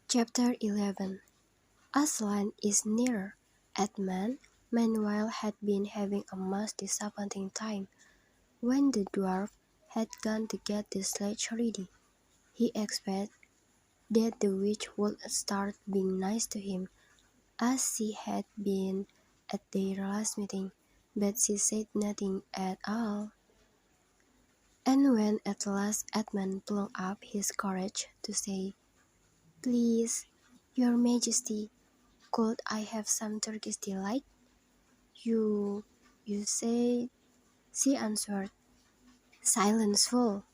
Chapter 11. Aslan is nearer. Edmund, meanwhile, had been having a most disappointing time. When the dwarf had gone to get the sledge ready, he expected that the witch would start being nice to him, as she had been at their last meeting, but she said nothing at all. And when at last Edmund plucked up his courage to say, "Please, your majesty, could I have some Turkish delight?" You, you say, she answered, "Silence, fool."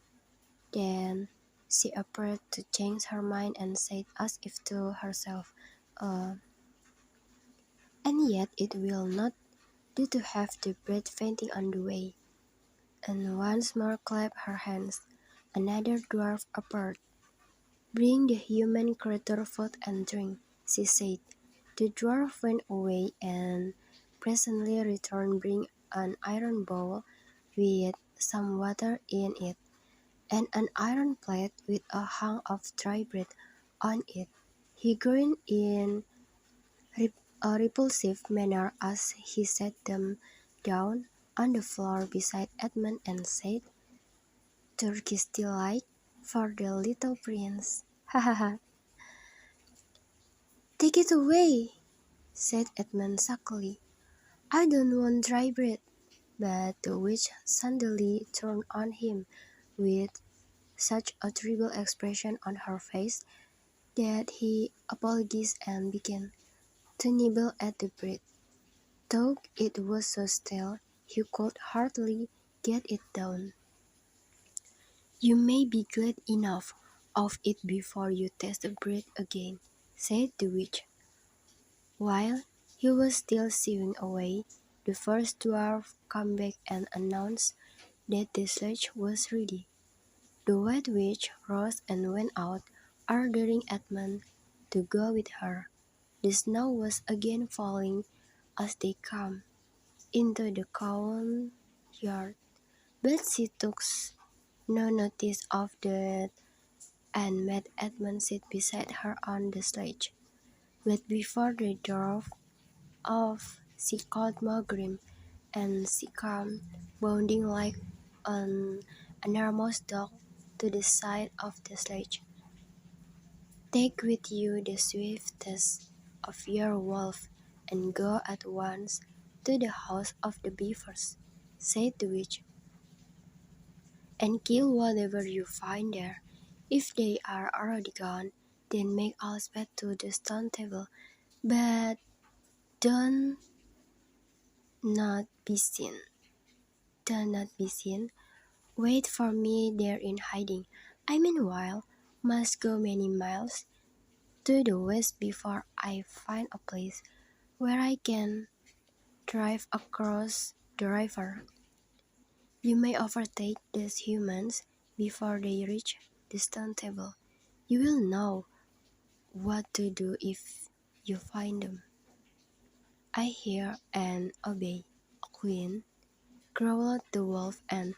Then she appeared to change her mind and said as if to herself, "Uh, and yet it will not do to have the bread fainting on the way," and once more clapped her hands. Another dwarf appeared. "Bring the human creature food and drink," she said. The dwarf went away and presently returned bringing an iron bowl with some water in it, and an iron plate with a hunk of dry bread on it. He grinned in a repulsive manner as he set them down on the floor beside Edmund and said, "Turkish delight for the little prince. Ha ha ha." "Take it away," said Edmund sulkily. "I don't want dry bread." But the witch suddenly turned on him with such a terrible expression on her face that he apologized and began to nibble at the bread. Though it was so stale, he could hardly get it down. "You may be glad enough of it before you taste the bread again," said the witch. While he was still sewing away, the first dwarf came back and announced that the sledge was ready. The White Witch rose and went out, ordering Edmund to go with her. The snow was again falling as they came into the courtyard, but she took no notice of that and made Edmund sit beside her on the sledge. But before the door off, she called Mogrim, and she came bounding like an enormous dog to the side of the sledge. "Take with you the swiftest of your wolves, and go at once to the house of the beavers," said the witch, "and kill whatever you find there. If they are already gone, then make all speed to the stone table, but do not be seen. Do not be seen. Wait for me there in hiding. I meanwhile must go many miles to the west before I find a place where I can drive across the river. You may overtake these humans before they reach the stone table. You will know what to do if you find them." "I hear and obey, Queen," growled the wolf, and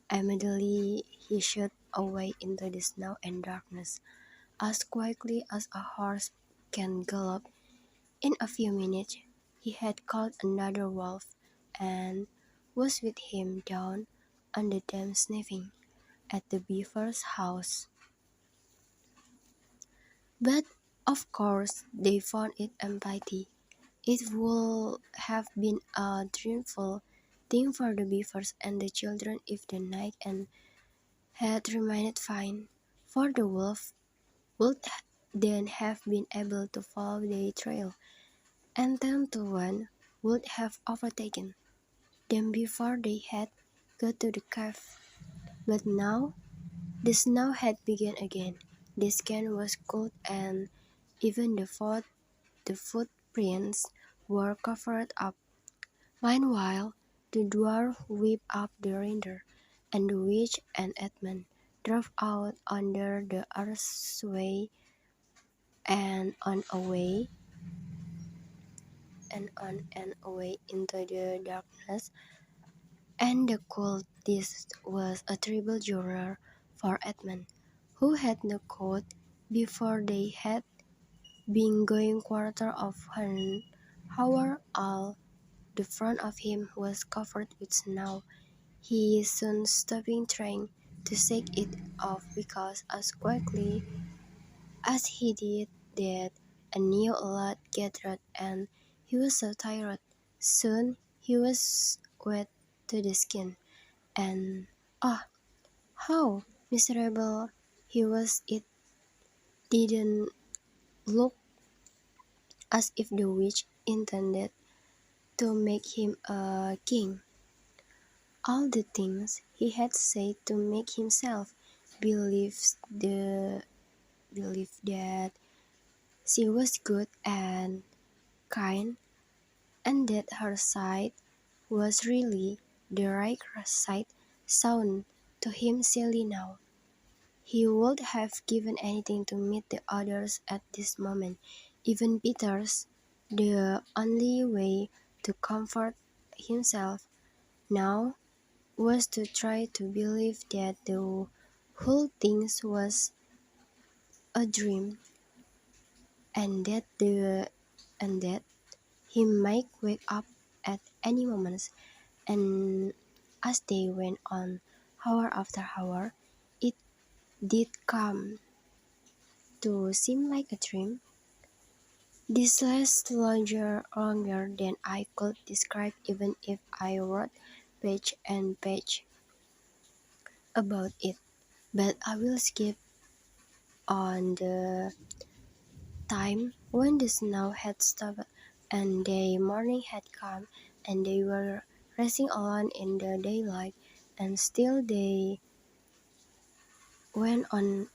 immediately he shot away into the snow and darkness as quickly as a horse can gallop. In a few minutes he had caught another wolf and was with him down on the dam sniffing at the beaver's house. But of course they found it empty. It would have been a dreadful thing for the beavers and the children if the night and had remained fine, for the wolf would then have been able to follow their trail, and 10 to 1 would have overtaken them before they had got to the cave. But now the snow had begun again. The skin was cold, and even the footprints were covered up. Meanwhile, the dwarf whipped up the reindeer, and the witch and Edmund drove out under the archway and on and away into the darkness and the cold. This was a terrible journey for Edmund, who had no coat before they had Being going quarter of an hour, all the front of him was covered with snow. He soon stopped trying to shake it off because as quickly as he did that, a new lot gathered and he was so tired. Soon he was wet to the skin, and oh, how miserable he was! It didn't look as if the witch intended to make him a king. All the things he had said to make himself believe the believe that she was good and kind, and that her side was really the right side, sound to him silly now. He would have given anything to meet the others at this moment, even Peter's. The only way to comfort himself now was to try to believe that the whole thing was a dream, and that he might wake up at any moment. And as they went on, hour after hour, it did come to seem like a dream. This lasts longer than I could describe even if I wrote page and page about it. But I will skip on the time when the snow had stopped and the morning had come and they were racing alone in the daylight, and still they went on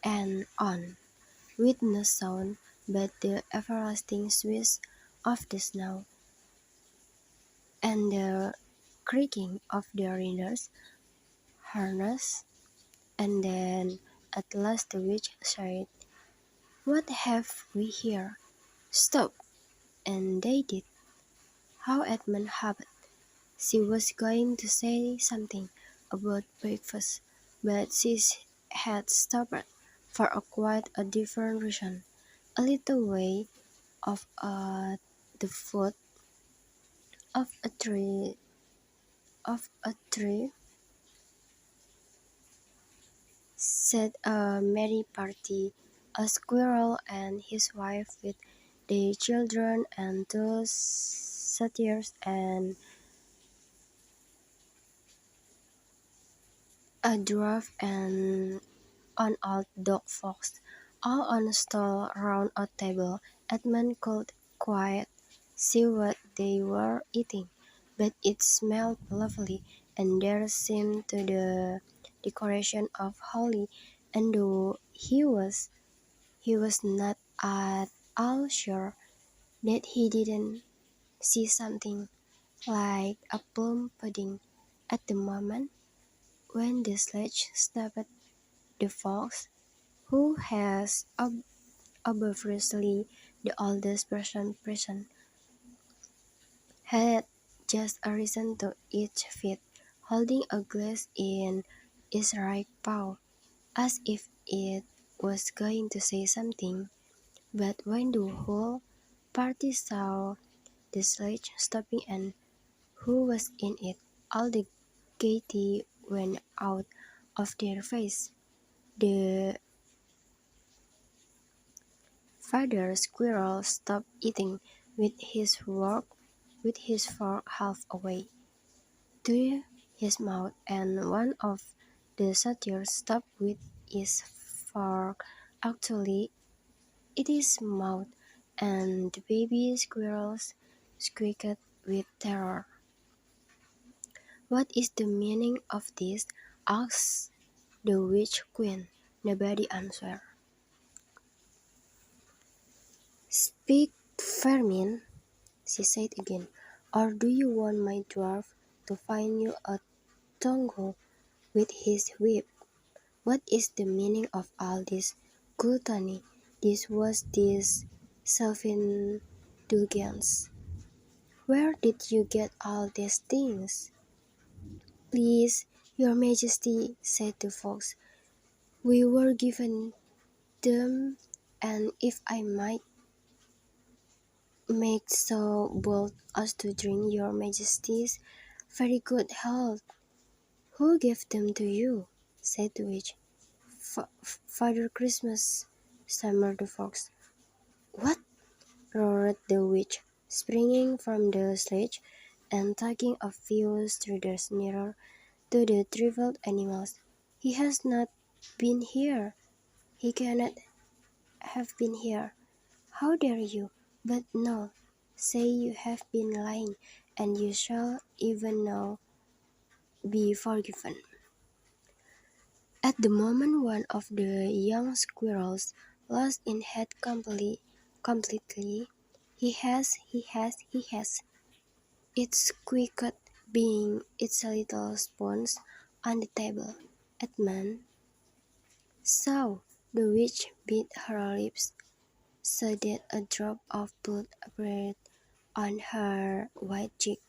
and on, with no sound but the everlasting swish of the snow and the creaking of the riders' harness. And then at last the witch said, "What have we here? Stop!" And they did. How Edmund happened. She was going to say something about breakfast, but she had stopped for quite a different reason. A little way off at the foot of a tree sat a merry party, a squirrel and his wife with their children and two satyrs and a dwarf and an old dog fox, all on a stall round a table. Edmund could quite see what they were eating, but it smelled lovely, and there seemed to the decoration of holly, and though he was not at all sure that he didn't see something like a plum pudding at the moment when the sledge stopped. The fox, who has obviously the oldest person present, had just arisen to its feet, holding a glass in its right paw, as if it was going to say something. But when the whole party saw the sledge stopping and who was in it, all the gaiety went out of their face. The father squirrel stopped eating with his fork half away to his mouth, and one of the satyrs stopped with his fork actually in his mouth, and the baby squirrels squeaked with terror. "What is the meaning of this?" asked the witch queen. Nobody answered. "Speak, vermin," she said again, "or do you want my dwarf to find you a tongue with his whip? What is the meaning of all this gluttony? This self-indulgence? Where did you get all these things?" "Please, your majesty," said the fox, "we were given them And if I might make so bold as to drink your majesty's very good health. Who gave them to you? Said the witch. Father Christmas, stammered the fox. What? Roared the witch, springing from the sledge and tugging a few striders nearer to the troubled animals. He has not been here. He cannot have been here. How dare you? But no, say you have been lying, and you shall even now be forgiven. At the moment one of the young squirrels lost in head completely. He has. It squeaked, being its little spoons on the table. Edmund saw the witch bit her lips so that a drop of blood appeared on her white cheek.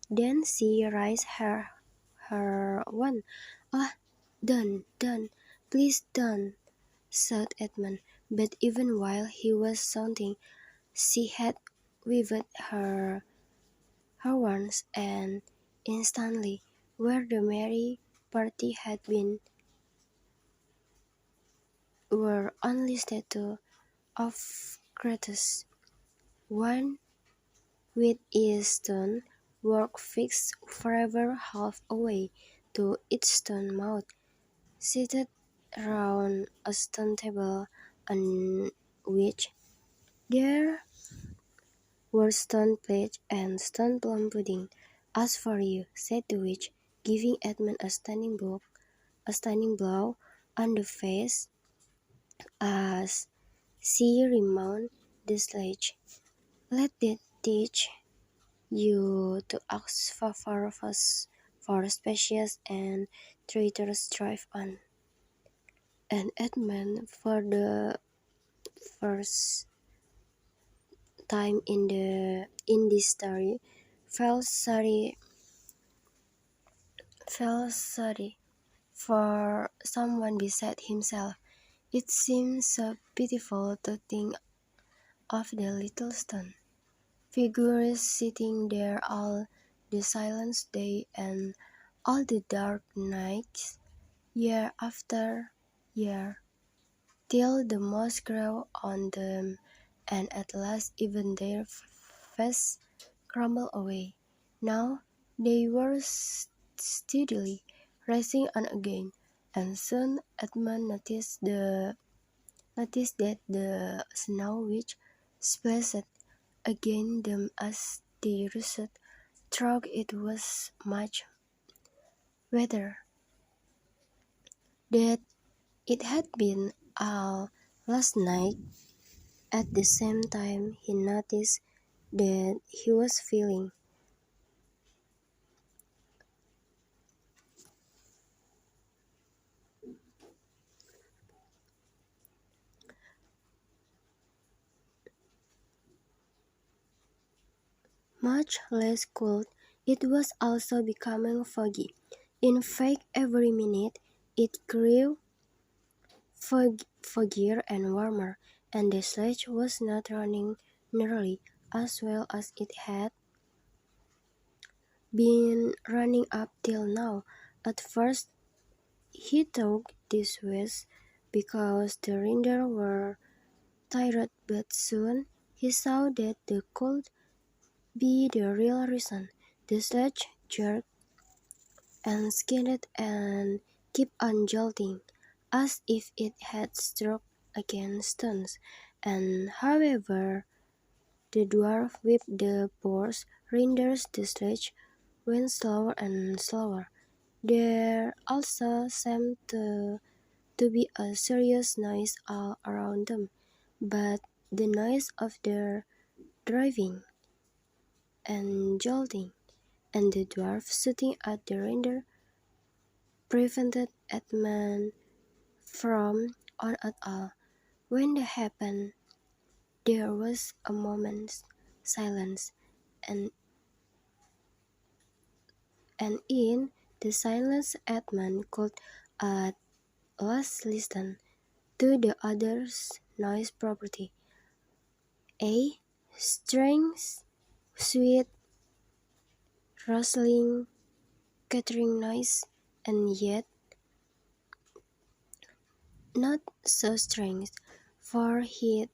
Then she raised her wand. "Ah, don't, please don't," said Edmund. But even while he was shouting, she had waved her wands, and instantly, where the merry party had been, were only statues of Kratos, one with his stone work fixed forever half away to its stone mouth, seated round a stone table on which there were stone plates and stone plum pudding. "As for you," said the witch, giving Edmund a stunning blow on the face as she remounted the sledge. "Let that teach you to ask for spacious and traitorous drive on." And Edmund, for the first time in this story, felt sorry for someone beside himself. It seemed so pitiful to think of the little stone figures sitting there all the silent day and all the dark nights, year after year, till the moss grew on them, and at last even their faces crumbled away. Now they were steadily rising on again, and soon Edmund noticed that the snow which splashed against them as they rushed through it was much wetter than it had been all last night. At the same time, he noticed that he was feeling much less cold. It was also becoming foggy. In fact, every minute it grew foggier and warmer, and the sledge was not running nearly as well as it had been running up till now. At first, he thought this was because the reindeer were tired, but soon he saw that the cold be the real reason. The sledge jerked and skidded and kept on jolting, as if it had struck against stones. And however the dwarf whipped the poor reindeers, the sledge went slower and slower. There also seemed to be a serious noise all around them, but the noise of their driving and jolting, and the dwarf shooting at the reindeer prevented Edmund from on at all. When that happened, there was a moment's silence, and in the silence Edmund could at last listen to the other's noise property. A. Strange, sweet, rustling, gathering noise, and yet not so strange, for he'd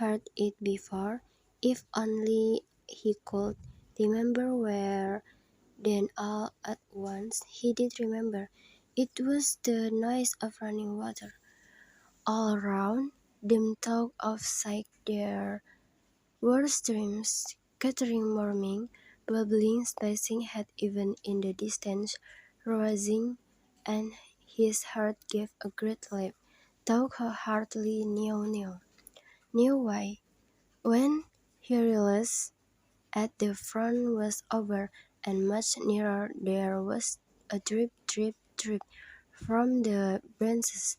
heard it before. If only he could remember where. Then all at once he did remember. It was the noise of running water. All around them talk of sight there were streams, guttering, murmuring, bubbling, splashing, had even in the distance, rising, and his heart gave a great leap. Thought hardly knew why. When he realized at the front was over, and much nearer there was a drip, drip, drip from the branches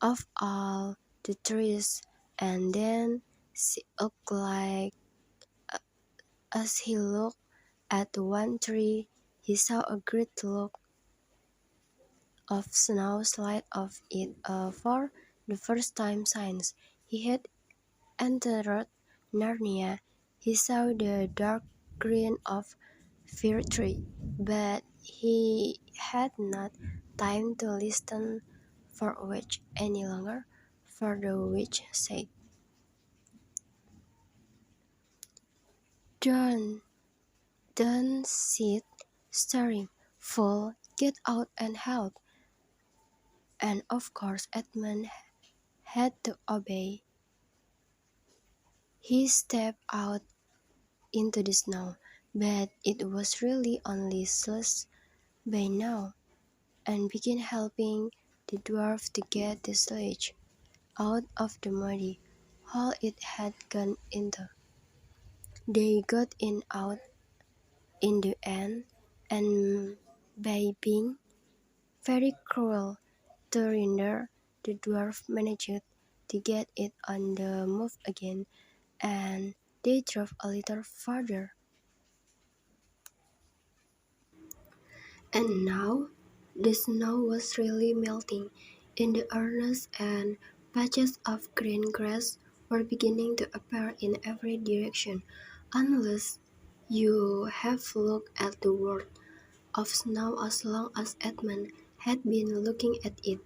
of all the trees, and then she looked like as he looked at the one tree, he saw a great look of snow slide off it for the first time since he had entered Narnia. He saw the dark green of fir tree, but he had not time to listen for a witch any longer, for the witch said, "Don't, don't sit staring, fool, get out and help." And of course Edmund had to obey. He stepped out into the snow, but it was really only slush by now, and began helping the dwarf to get the sledge out of the muddy hole it had gone into. They got in out in the end, and by being very cruel to Rinder, the dwarf managed to get it on the move again, and they drove a little farther. And now the snow was really melting in the earnest, and patches of green grass were beginning to appear in every direction. Unless you have looked at the world of snow as long as Edmund had been looking at it,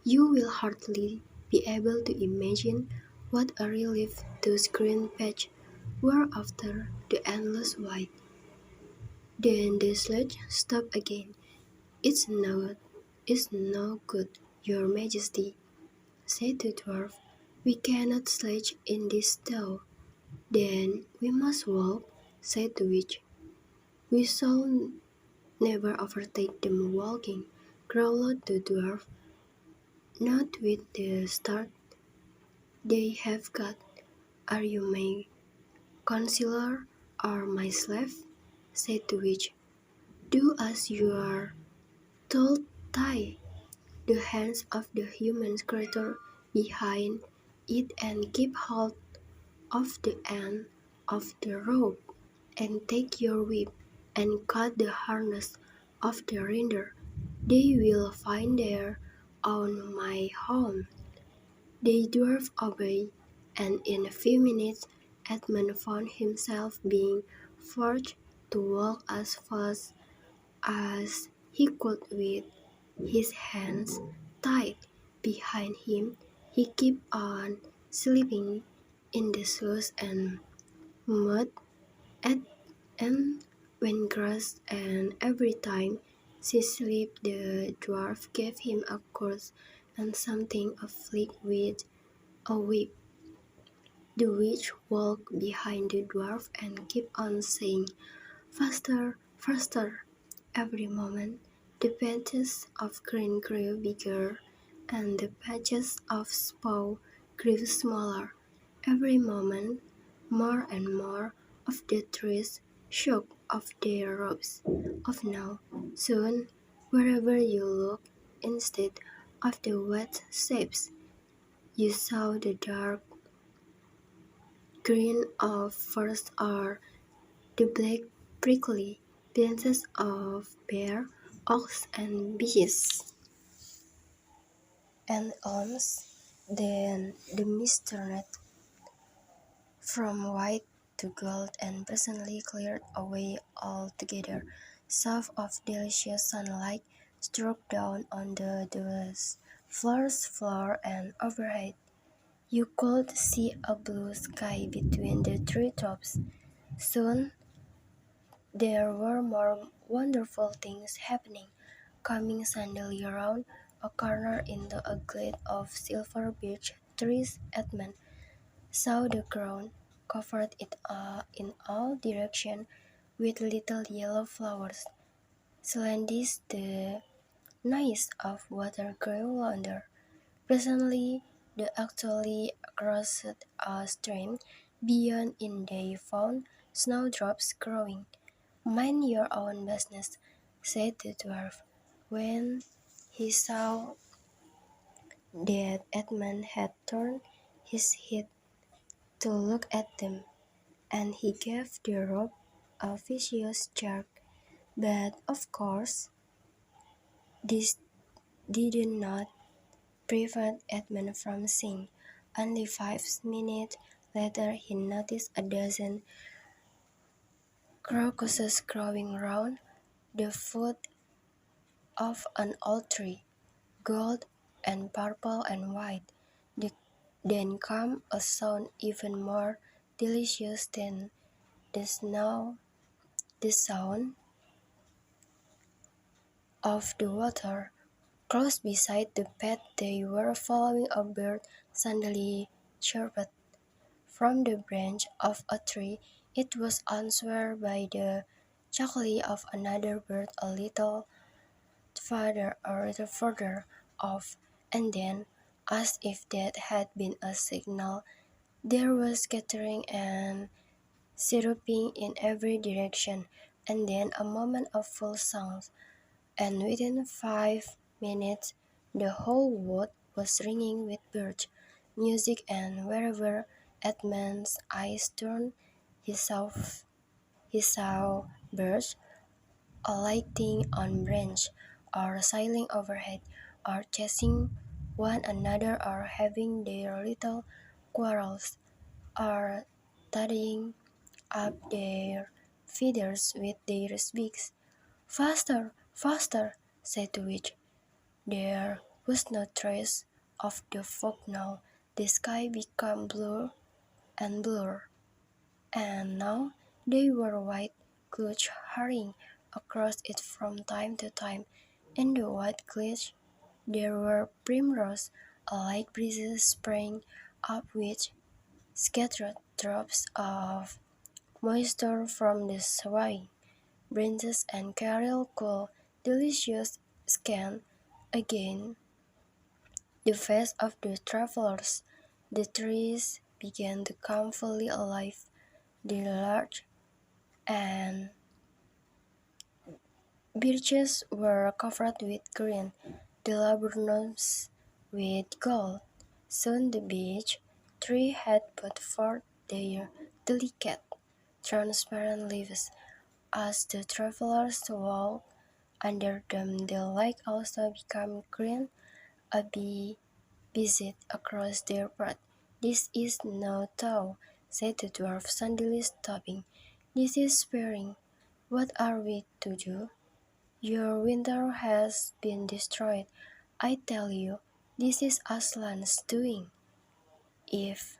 you will hardly be able to imagine what a relief those green patches were after the endless white. Then the sledge stopped again. It's no good, your majesty," said the dwarf. "We cannot sledge in this snow." "Then we must walk," said the witch. "We shall never overtake them walking," growled the dwarf. "Not with the start they have got. Are you my counselor or my slave?" said the witch. "Do as you are told, tie the hands of the human creature behind it and keep hold of the end of the rope, and take your whip and cut the harness of the reindeer. They will find their own my home." The dwarf obeyed, and in a few minutes Edmund found himself being forced to walk as fast as he could with his hands tied behind him. He kept on slipping in the slush and mud at and when grass, and every time she slipped the dwarf gave him a curse and something a flick with a whip. The witch walked behind the dwarf and kept on saying, "Faster, faster!" Every moment the patches of green grew bigger, and the patches of snow grew smaller. Every moment more and more of the trees shook off their robes of snow. Soon, wherever you looked, instead of the wet shapes, you saw the dark green of forest or the black prickly branches of bare oaks and beeches. and alms. Then the mist turned from white to gold and presently cleared away altogether. Shafts of delicious sunlight struck down on the dust, floor and overhead. You could see a blue sky between the treetops. Soon there were more wonderful things happening. Coming suddenly around a corner in a glade of silver birch trees, Edmund saw the ground covered in all directions with little yellow flowers. Suddenly the noise of water grew louder. Presently they actually crossed a stream. Beyond it they found snowdrops growing. "Mind your own business," said the dwarf, when he saw that Edmund had turned his head to look at them, and he gave the rope a vicious jerk. But of course, this did not prevent Edmund from seeing. Only 5 minutes later he noticed a dozen crocuses growing round the foot of an old tree, gold and purple and white. Then came a sound even more delicious than the snow, the sound of the water. Close beside the path they were following, a bird suddenly chirped from the branch of a tree. It was answered by the chuckle of another bird a little further off, and then, as if that had been a signal, there was scattering and chirruping in every direction, and then a moment of full sound, and within 5 minutes the whole wood was ringing with bird music, and wherever Edmund's eyes turned, he saw birds alighting on branch, or sailing overhead, or chasing one another, or having their little quarrels, or tidying up their feathers with their beaks. "Faster, faster!" said the witch. There was no trace of the fog now. The sky became blur and blur, and now they were white clouds hurrying across it from time to time. In the white clouds there were primroses, a light breeze sprang up which scattered drops of moisture from the swaying branches and carried cool, delicious scent against the face of the travelers. The trees began to come fully alive. The larch and birches were covered with green, the laburnums with gold. Soon the beech tree had put forth their delicate, transparent leaves. As the travelers walked under them, the lake also became green. A bee buzzed across their path. "This is no thaw," said the dwarf, suddenly stopping. "This is spring. What are we to do? Your winter has been destroyed. I tell you, this is Aslan's doing. If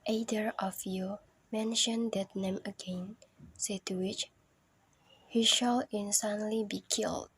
either of you mention that name again," said the witch, "he shall instantly be killed."